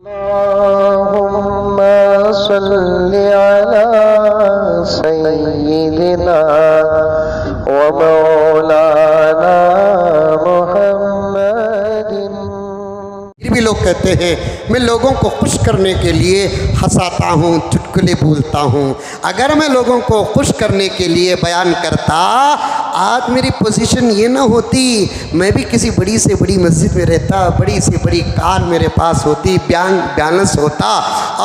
अल्लाहुम्मा सल्लि अला सय्यिदिना व मौलाना मुहम्मदिन। फिर भी लोग कहते हैं मैं लोगों को खुश करने के लिए हंसाता हूँ, चुटकुले बोलता हूँ। अगर मैं लोगों को खुश करने के लिए बयान करता, आज मेरी पोजीशन ये ना होती, मैं भी किसी बड़ी से बड़ी मस्जिद में रहता, बड़ी से बड़ी कार मेरे पास होती, बैलेंस होता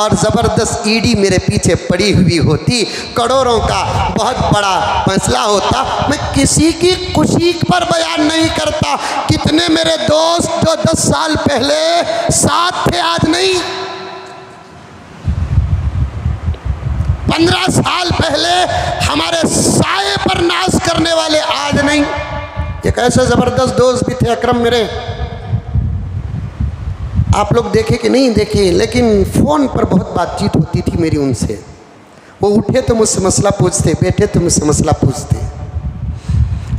और ज़बरदस्त ईडी मेरे पीछे पड़ी हुई होती, करोड़ों का बहुत बड़ा मसला होता। मैं किसी की खुशी पर बयान नहीं करता। कितने मेरे दोस्त जो 10 साल पहले साथ थे आज नहीं, 15 साल पहले हमारे साए पर नाज करने वाले आज नहीं। एक ऐसे ज़बरदस्त दोस्त भी थे अकरम मेरे, आप लोग देखे कि नहीं देखे, लेकिन फ़ोन पर बहुत बातचीत होती थी मेरी उनसे। वो उठे तो मुझसे मसला पूछते, बैठे तो मुझसे मसला पूछते।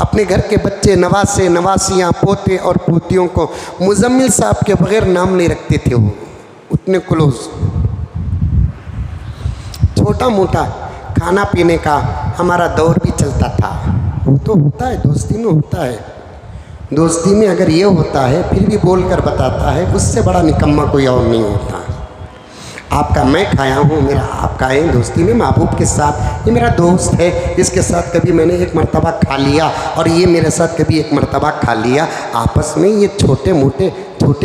अपने घर के बच्चे, नवासे नवासियाँ, पोते और पोतियों को मुजम्मिल साहब के बगैर नाम नहीं रखते थे। वो उतने क्लोज। छोटा मोटा खाना पीने का हमारा दौर भी चलता था। वो तो होता है, दोस्ती में होता है। दोस्ती में अगर ये होता है फिर भी बोल कर बताता है, उससे बड़ा निकम्मा कोई और नहीं होता। आपका मैं खाया हूँ, मेरा आप खाए दोस्ती में महबूब के साथ। ये मेरा दोस्त है, इसके साथ कभी मैंने एक मर्तबा खा लिया और ये मेरे साथ कभी एक मर्तबा खा लिया। आपस में ये छोटे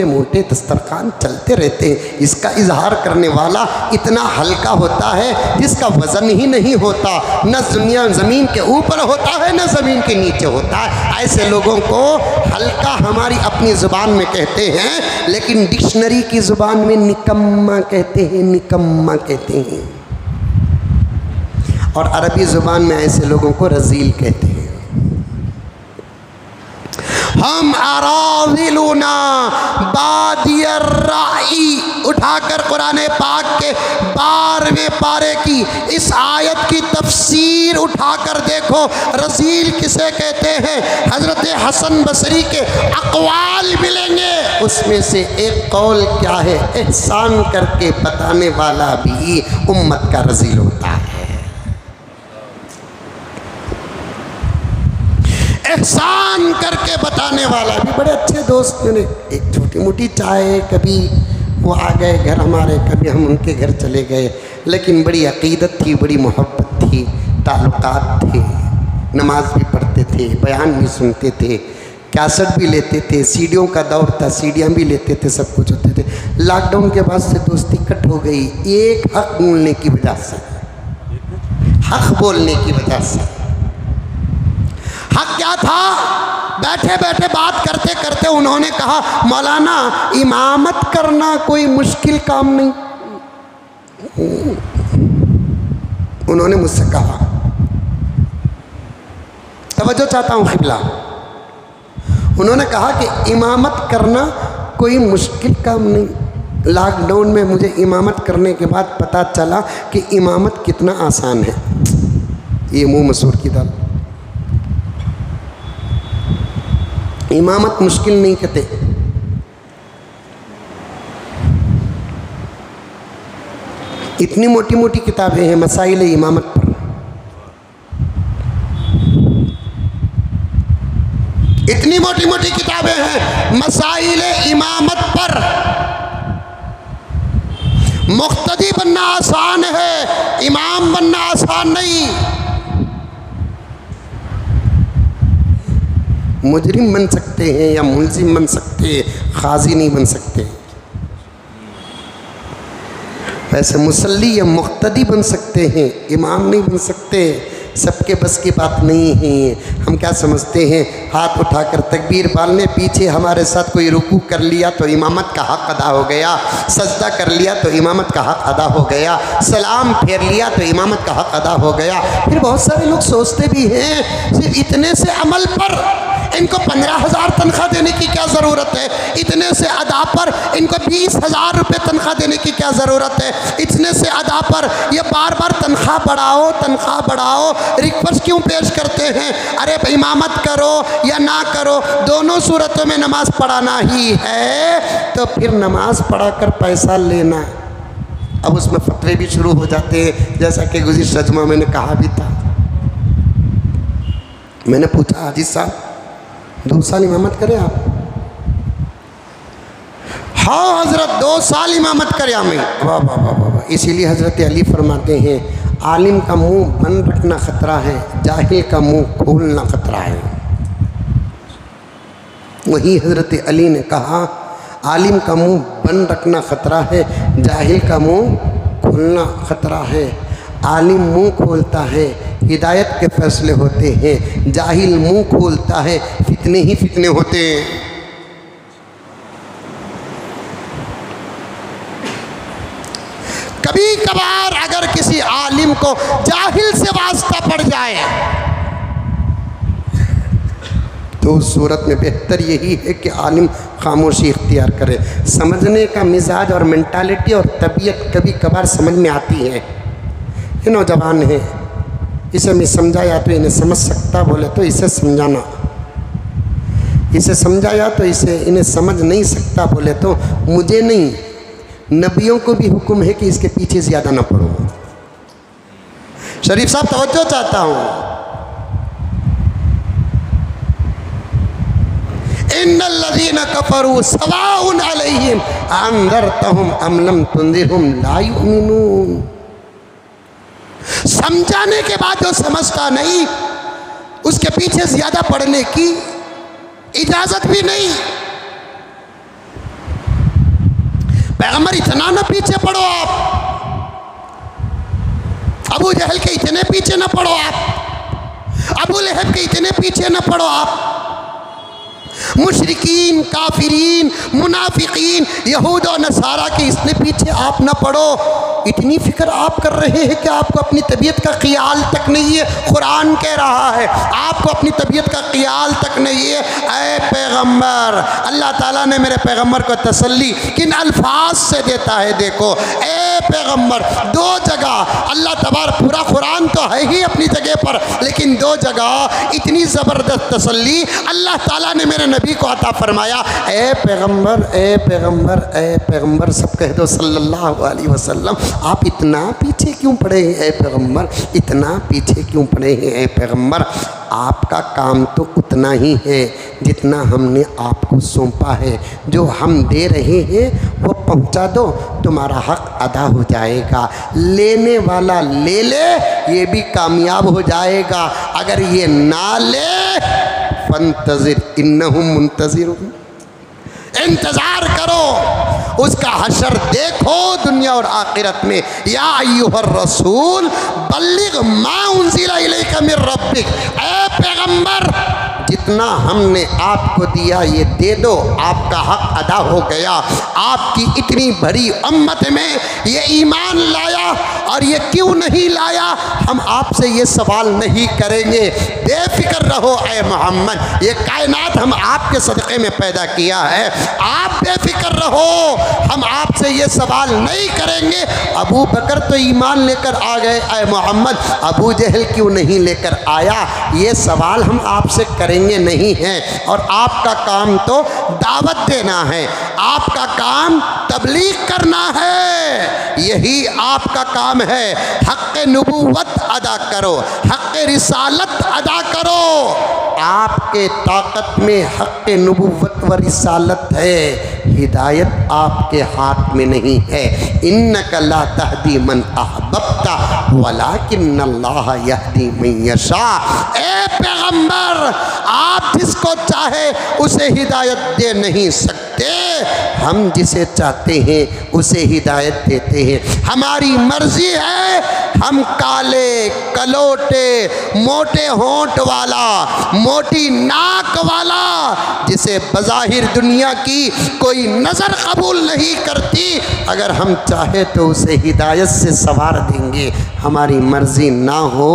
मोटे दस्तरखान चलते रहते हैं। इसका इजहार करने वाला इतना हल्का होता है जिसका वज़न ही नहीं होता, न दुनिया ज़मीन के ऊपर होता है न ज़मीन के नीचे होता है। ऐसे लोगों को हल्का हमारी अपनी ज़ुबान में कहते हैं, लेकिन डिक्शनरी की ज़ुबान में निकम्मा कहते हैं, निकम्मा कहते हैं। और अरबी ज़ुबान में ऐसे लोगों को रज़ील कहते हैं। हम अराज़िलुना बादियर राई उठाकर कुरान पाक के 12वें पारे की इस आयत की तफसीर उठाकर देखो, रज़ील किसे कहते हैं। हज़रत हसन बसरी के अक़वाल मिलेंगे, उसमें से एक कौल क्या है, एहसान करके बताने वाला भी उम्मत का रज़ील होता है। एहसान करके बताने वाला भी। बड़े अच्छे दोस्त मेरे, एक छोटी मोटी चाय, कभी वो आ गए घर हमारे, कभी हम उनके घर चले गए, लेकिन बड़ी अक़ीदत थी, बड़ी मोहब्बत थी, ताल्लुकात थे। नमाज भी पढ़ते थे, बयान भी सुनते थे, कैसेट भी लेते थे, सीडियों का दौर था, सीडियाँ भी लेते थे, सब कुछ होते थे। लॉकडाउन के बाद से दोस्ती कट हो गई, एक हक़ बोलने की वजह से, हक़ बोलने की वजह से। हक क्या था, बैठे बैठे बात करते करते उन्होंने कहा, मौलाना इमामत करना कोई मुश्किल काम नहीं। उन्होंने मुझसे कहा, तवज्जो चाहता हूँ क़िबला, उन्होंने कहा कि इमामत करना कोई मुश्किल काम नहीं। लॉकडाउन में मुझे इमामत करने के बाद पता चला कि इमामत कितना आसान है। ये मुँह मसूर की दाल। इमामत मुश्किल नहीं कहते। इतनी मोटी मोटी किताबें हैं मसाइल इमामत पर, इतनी मोटी मोटी किताबें हैं मसाइल इमामत पर। मुक्तदी बनना आसान है, इमाम बनना आसान नहीं। मुजरिम बन सकते हैं या मुलजिम बन सकते हैं, काजी नहीं बन सकते। वैसे मुसल्ली या मुक्तदी बन सकते हैं, इमाम नहीं बन सकते। सबके बस की बात नहीं है। हम क्या समझते हैं, हाथ उठाकर तकबीर बालने, पीछे हमारे साथ कोई रुकू कर लिया तो इमामत का हक़ अदा हो गया, सजदा कर लिया तो इमामत का हक़ अदा हो गया, सलाम फेर लिया तो इमामत का हक़ अदा हो गया। फिर बहुत सारे लोग सोचते भी हैं सिर्फ इतने से अमल पर इनको 15,000 तनख्वाह देने की क्या ज़रूरत है, इतने से अदा पर इनको 20,000 रुपये तनख्वाह देने की क्या ज़रूरत है, इतने से अदा पर ये बार बार तनख्वाह बढ़ाओ रिक्वेस्ट क्यों पेश करते हैं। अरे इमामत करो या ना करो, दोनों सूरतों में नमाज पढ़ाना ही है। तो फिर नमाज पढ़ाकर पैसा लेना। अब उसमें फतवे भी शुरू हो जाते हैं, जैसा कि गुज़िर सजमा मैंने कहा भी था। मैंने पूछा, हाजी साहब 2 साल इमामत करें आप? हाँ हज़रत 2 साल इमामत करे हमें। वाह वाह वाह वाह। इसीलिए हज़रत अली फरमाते हैं, आलिम का मुंह बंद रखना ख़तरा है, जाहिल का मुंह खोलना ख़तरा है। वही हज़रत अली ने कहा, आलिम का मुंह बंद रखना ख़तरा है, जाहिल का मुंह खोलना ख़तरा है। आलिम मुंह खोलता है, हिदायत के फैसले होते हैं। जाहिल मुंह खोलता है, फितने ही फितने होते हैं। कभी कभार अगर किसी आलिम को जाहिल से वास्ता पड़ जाए तो उस सूरत में बेहतर यही है कि आलिम खामोशी इख्तियार करे। समझने का मिजाज और मेंटालिटी और तबीयत कभी कभार समझ में आती है। ये नौजवान है, इसे मैं समझाया तो इन्हें समझ सकता, बोले तो इसे समझाना, इसे समझाया तो इसे इन्हें समझ नहीं सकता, बोले तो मुझे नहीं, नबियों को भी हुक्म है कि इसके पीछे ज़्यादा ना पढ़ो। शरीफ साहब तवज्जो चाहता हूँ। इन्नल्लज़ीना कफ़रू सवाउन अलैहिम अंज़रतहुम अम लम तुंज़िरहुम ला युमिनून। समझाने के बाद जो समझता नहीं, उसके पीछे ज़्यादा पढ़ने की इजाज़त भी नहीं। पैगंबर इतना ना पीछे पढ़ो आप, अबू जहल के इतने पीछे ना पढ़ो आप, अबू लहब के इतने पीछे ना पढ़ो आप। मुशरिकीन, काफिरीन, मुनाफिकीन, यहूद और नसारा के इसने पीछे आप ना पढ़ो। इतनी फिक्र आप कर रहे हैं कि आपको अपनी तबीयत का ख्याल तक नहीं है। कुरान कह रहा है आपको अपनी तबीयत का ख्याल तक नहीं है। ऐ पैगंबर, अल्लाह ताला ने मेरे पैगंबर को तसल्ली किन अल्फाज से देता है, देखो ऐ पैगंबर, 2 जगह अल्लाह तबार, पूरा कुरान तो है ही अपनी जगह पर, लेकिन 2 जगह इतनी ज़बरदस्त तसल्ली अल्लाह ताला ने मेरे नबी को अता फरमाया। ऐ पैगंबर, ऐ पैगंबर, ऐ पैगंबर, सब कह दो सल्लल्लाहु अलैहि वसल्लम, आप इतना पीछे क्यों पड़े हैं ऐ पैगंबर, इतना पीछे क्यों पड़े हैं ऐ पैगंबर। आपका काम तो उतना ही है जितना हमने आपको सौंपा है। जो हम दे रहे हैं वो पहुंचा दो, तुम्हारा हक अदा हो जाएगा। लेने वाला ले ले, ये भी कामयाब हो जाएगा। अगर ये ना ले, फंतज़िर इन्नहुम मुंतज़िरून, इंतज़ार करो, उसका हशर देखो दुनिया और आखिरत में। या अय्युहर रसूल बल्लिग मा उन्ज़िला इलैका मिर रब्बिक, ऐ पैगंबर जितना हमने आपको दिया ये दे दो, आपका हक अदा हो गया। आपकी इतनी बड़ी उम्मत में ये ईमान लाया, और ये क्यों नहीं लाया हम आपसे ये सवाल नहीं करेंगे। बेफिक्र रहो ऐ मोहम्मद, ये कायनात हम आपके सदक़े में पैदा किया है, आप बेफिक्र रहो, हम आपसे ये सवाल नहीं करेंगे। अबू बकर तो ईमान लेकर आ गए ऐ मोहम्मद, अबू जहल क्यों नहीं लेकर आया, ये सवाल हम आपसे करेंगे नहीं है। और आपका काम तो दावत देना है, आपका काम तबलीग करना है, यही आपका काम है। हक़ नबूवत अदा करो, हक़ रिसालत अदा करो। आपके ताकत में हक़ नबूवत व रिसालत है, हिदायत आपके हाथ में नहीं है। इन्नका ला तहदी मन अहबब्ता वलाकिन्नल्लाह यहदी मन यशा। ए पैगंबर, आप जिसको चाहे उसे हिदायत दे नहीं सकते, हम जिसे चाहते हैं उसे हिदायत देते हैं। हमारी मर्जी है, हम काले कलोटे, मोटे होंठ वाला, मोटी नाक वाला, जिसे बज़ाहिर दुनिया की कोई नज़र कबूल नहीं करती, अगर हम चाहे तो उसे हिदायत से संवार देंगे। हमारी मर्जी ना हो,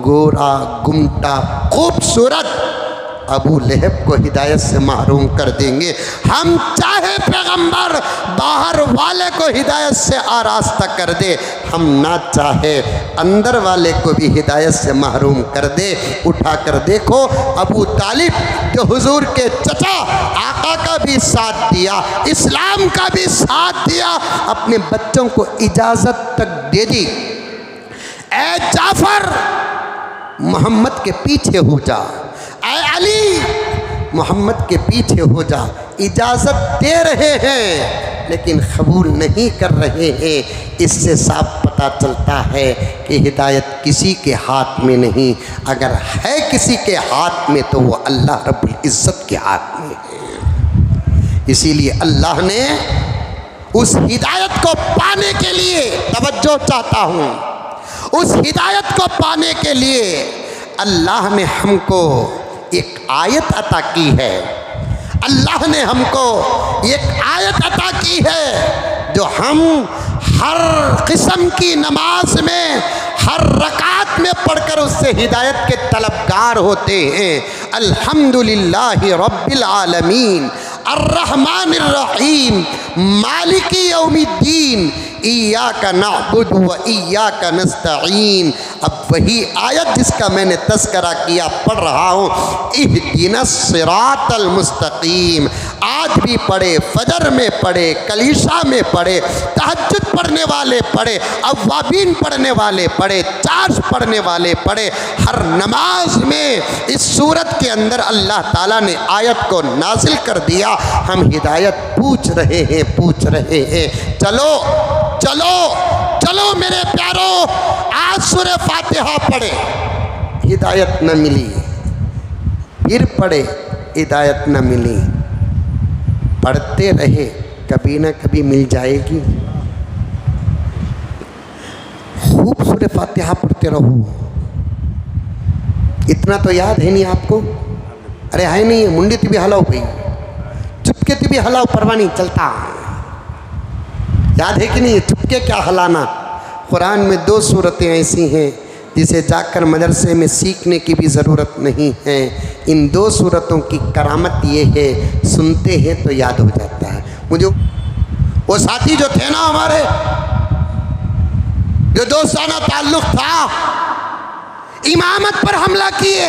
गोरा गुमटा खूबसूरत अबू लहब को हिदायत से महरूम कर देंगे। हम चाहे पैगंबर बाहर वाले को हिदायत से आरास्ता कर दे, हम ना चाहे अंदर वाले को भी हिदायत से महरूम कर दे। उठा कर देखो, अबू तालिब जो हुजूर के चचा आका का भी साथ दिया, इस्लाम का भी साथ दिया, अपने बच्चों को इजाज़त तक दे दी, ऐ जाफर मोहम्मद के पीछे हो जा, ऐ अली मोहम्मद के पीछे हो जा। इजाज़त दे रहे हैं लेकिन कबूल नहीं कर रहे हैं। इससे साफ पता चलता है कि हिदायत किसी के हाथ में नहीं, अगर है किसी के हाथ में तो वो अल्लाह रब्बुल इज़्ज़त के हाथ में है। इसीलिए अल्लाह ने उस हिदायत को पाने के लिए, तवज्जो चाहता हूँ, उस हिदायत को पाने के लिए अल्लाह ने हमको एक आयत अता की है। अल्लाह ने हमको एक आयत अता की है जो हम हर किस्म की नमाज में, हर रकात में पढ़कर उससे हिदायत के तलबगार होते हैं। अल्हम्दुलिल्लाहि रब्बिल आलमीन अर्रहमानिर रहीम मालिकी यौमिद्दीन इय्याका नअबुदु व इय्याका नस्तईन। अब वही आयत जिसका मैंने तज़किरा किया पढ़ रहा हूँ, इहदिनस सिरातल मुस्तकीम। आज भी पढ़े, फजर में पढ़े, कलीशा में पढ़े, तहज्जुद पढ़ने वाले पढ़े, अव्वाबीन पढ़ने वाले पढ़े, चार्ज पढ़ने वाले पढ़े, हर नमाज में इस सूरत के अंदर अल्लाह ताला ने आयत को नाजिल कर दिया। हम हिदायत पूछ रहे हैं, पूछ रहे हैं। चलो चलो चलो मेरे प्यारों, आज सूरह फातिहा पढ़े, हिदायत न मिली, फिर पढ़े, हिदायत न मिली, पढ़ते रहे, कभी ना कभी मिल जाएगी। खूब सूरह फातिहा पढ़ते रहो। इतना तो याद है नहीं आपको? अरे है नहीं, मुंडी भी हलाओ भाई, चुपके भी हलाओ, परवाह नहीं चलता। याद है कि नहीं? चुपके क्या हलाना। कुरान में 2 सूरतें ऐसी हैं जिसे जाकर मदरसे में सीखने की भी ज़रूरत नहीं है। इन 2 सूरतों की करामत ये है, सुनते हैं तो याद हो जाता है। मुझे वो साथी जो थे ना हमारे, जो दोस्ताना ताल्लुक़ था, इमामत पर हमला किए।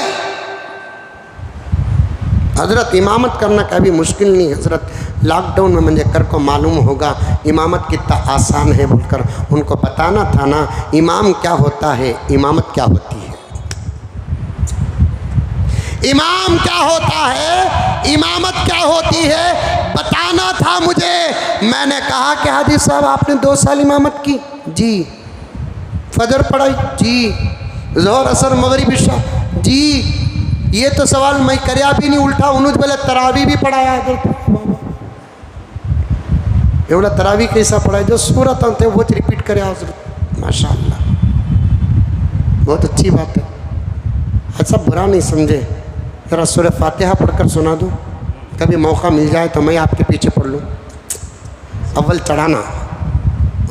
हज़रत इमामत करना कभी मुश्किल नहीं। हज़रत लॉकडाउन में मुझे कर को मालूम होगा इमामत कितना आसान है बोलकर उनको बताना था ना, इमाम क्या होता है, इमामत क्या होती है, इमाम क्या होता है, इमामत क्या होती है, बताना था मुझे। मैंने कहा कि हाजी साहब आपने 2 साल इमामत की? जी। फजर पढ़ाई? जी। ज़ोहर असर मगरिब इशा? जी। ये तो सवाल मैं करया भी नहीं, उल्टा उन्होंने बोले तरावी भी पढ़ाया। एवढा तरावी कैसा पढ़ा है, जो सूरत थे वो रिपीट करे हज़रत। माशाअल्लाह, बहुत अच्छी बात है। अच्छा बुरा नहीं समझे, ज़रा सूरह फातिहा पढ़कर सुना दूँ, कभी मौका मिल जाए तो मैं आपके पीछे पढ़ लूँ। अव्वल चढ़ाना,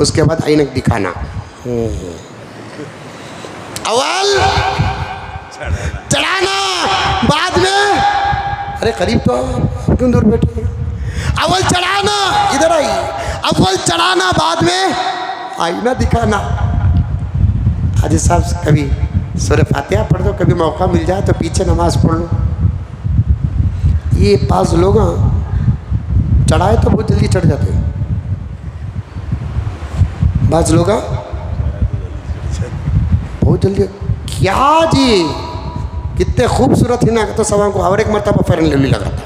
उसके बाद ऐनक दिखाना। अव्वल चढ़ाना, बाद में, अरे करीब तो आप क्यों दूर बैठे? अव्वल चढ़ाना, इधर आई, अव्वल चढ़ाना, बाद में आईना दिखाना। हाजी साहब कभी सूरह फातिहा पढ़ दो, कभी मौका मिल जाए तो पीछे नमाज पढ़ लो। ये 5 लोग चढ़ाए तो बहुत जल्दी चढ़ जाते हैं, बाज लोग बहुत जल्दी। क्या जी, कितने खूबसूरत ही ना तो सवा को और एक मरतबा फेर एंड लवली लगा था।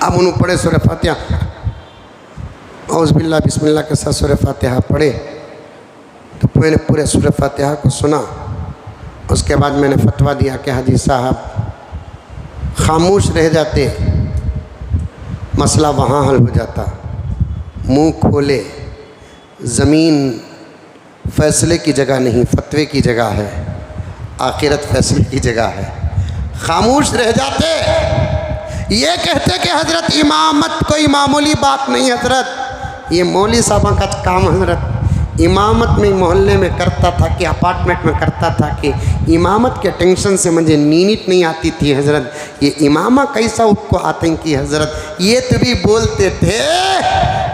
अब उन्होंने पढ़े सूरह फातिहा, औज़ बिल्लाह बिस्मिल्लाह के साथ सूरह फातिहा पढ़े, तो मैंने पूरे सूरह फातिहा को सुना। उसके बाद मैंने फतवा दिया कि हाजी साहब खामोश रह जाते, मसला वहाँ हल हो जाता। मुंह खोले, ज़मीन फ़ैसले की जगह नहीं, फतवे की जगह है, आखिरत फैसले की जगह है। खामोश रह जाते, ये कहते कि हज़रत इमामत कोई मामूली बात नहीं हज़रत, ये मौली साहब का काम हज़रत, इमामत में मोहल्ले में करता था कि अपार्टमेंट में करता था कि इमामत के टेंशन से मुझे नींद नहीं आती थी हज़रत, ये इमामा कैसा उसको आतंकी हज़रत, ये तो भी बोलते थे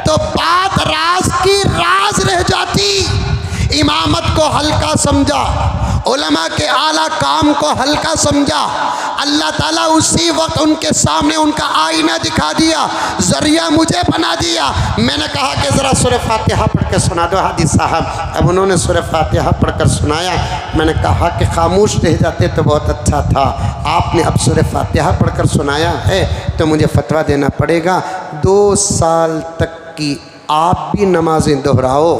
तो बात राज की राज रह जाती। इमामत को हल्का समझा, उलमा के आला काम को हल्का समझा, अल्लाह ताला उसी वक्त उनके सामने उनका आईना दिखा दिया, जरिया मुझे बना दिया। मैंने कहा कि ज़रा सूरह फातिहा पढ़ के सुना दो हादी साहब। अब उन्होंने सूरह फातिहा पढ़कर सुनाया। मैंने कहा कि खामोश रह जाते तो बहुत अच्छा था, आपने अब सूरह फातिहा पढ़कर सुनाया है तो मुझे फतवा देना पड़ेगा। 2 साल तक की आप भी नमाज़ें दोहराओ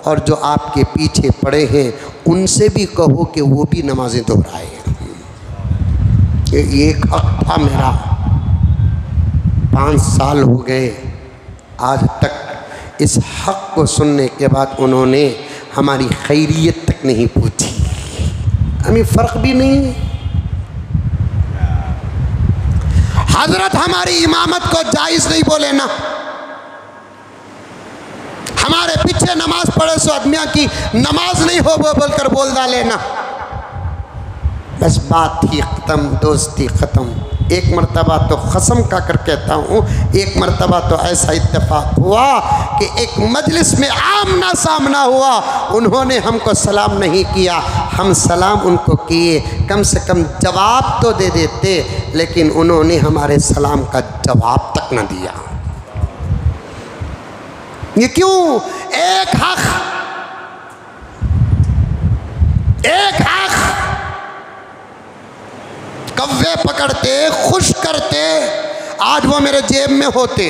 और जो आपके पीछे पड़े हैं उनसे भी कहो कि वो भी नमाज़ें दोहराए। ये एक हक था मेरा, 5 साल हो गए आज तक इस हक को सुनने के बाद उन्होंने हमारी खैरियत तक नहीं पूछी, हमें फ़र्क भी नहीं। हज़रत हमारी इमामत को जायज़ नहीं बोले ना, हमारे पीछे नमाज पढ़े सो आदमिया की नमाज नहीं हो वो बोलकर बोल डाले ना, बस बात ही ख़त्म, दोस्ती ख़त्म। एक मरतबा तो कसम का कर कहता हूँ, एक मरतबा तो ऐसा इत्तेफाक हुआ कि एक मजलिस में आमना सामना हुआ, उन्होंने हमको सलाम नहीं किया, हम सलाम उनको किए, कम से कम जवाब तो दे देते, लेकिन उन्होंने हमारे सलाम का जवाब तक न दिया। ये क्यों? एक हक, एक हक कव्वे पकड़ते, खुश करते, आज वो मेरे जेब में होते,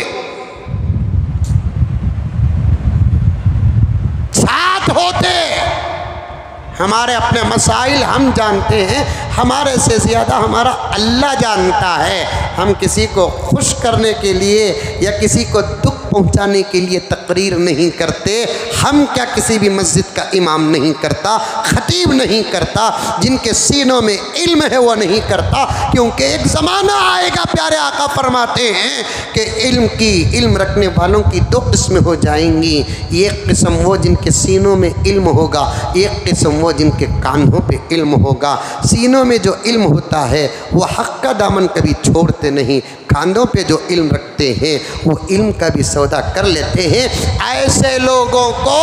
साथ होते। हमारे अपने मसाइल हम जानते हैं, हमारे से ज़्यादा हमारा अल्लाह जानता है। हम किसी को खुश करने के लिए या किसी को दुख पहुंचाने के लिए तकरीर नहीं करते। हम क्या किसी भी मस्जिद का इमाम नहीं करता, खतीब नहीं करता, जिनके सीनों में इल्म है वो नहीं करता, क्योंकि एक ज़माना आएगा, प्यारे आका फरमाते हैं कि इल्म रखने वालों की 2 किस्में हो जाएंगी। एक किस्म वो जिनके सीनों में इल्म होगा, एक किस्म वो जिनके कानों पे इल्म होगा। सीनों में जो इल्म होता है वो हक़ का दामन कभी छोड़ते नहीं, कांधों पे जो इल्म रखते हैं वो इल्म का भी सौदा कर लेते हैं। ऐसे लोगों को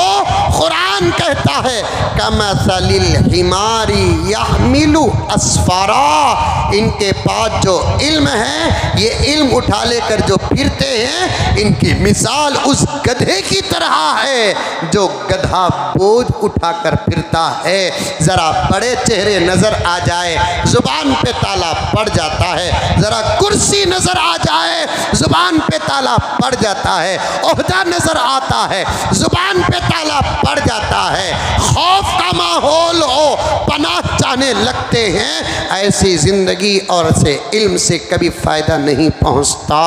कुरान कहता है कमसलिल हिमारी यहमिलु अस्फारा, इनके पास जो इल्म है, ये इल्म उठा लेकर जो फिरते हैं, इनकी मिसाल उस गधे की तरह है जो गधा बोझ उठाकर फिरता है। ज़रा बड़े चेहरे नज़र आ जाए, ज़ुबान पे ताला पड़ जाता है, ज़रा कुर्सी नज़र आ जाए, ज़ुबान पे ताला पड़ जाता है, ओहदा नज़र आता है, ज़ुबान पे ताला पड़ जाता है, खौफ का माहौल हो, पनाह चाहने लगते हैं। ऐसी ज़िंदगी और से इल्म से कभी फ़ायदा नहीं पहुँचता।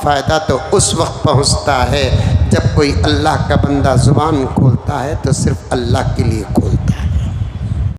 फ़ायदा तो उस वक्त पहुँचता है जब कोई अल्लाह का बंदा ज़ुबान खोलता है तो सिर्फ़ अल्लाह के लिए खोलता है।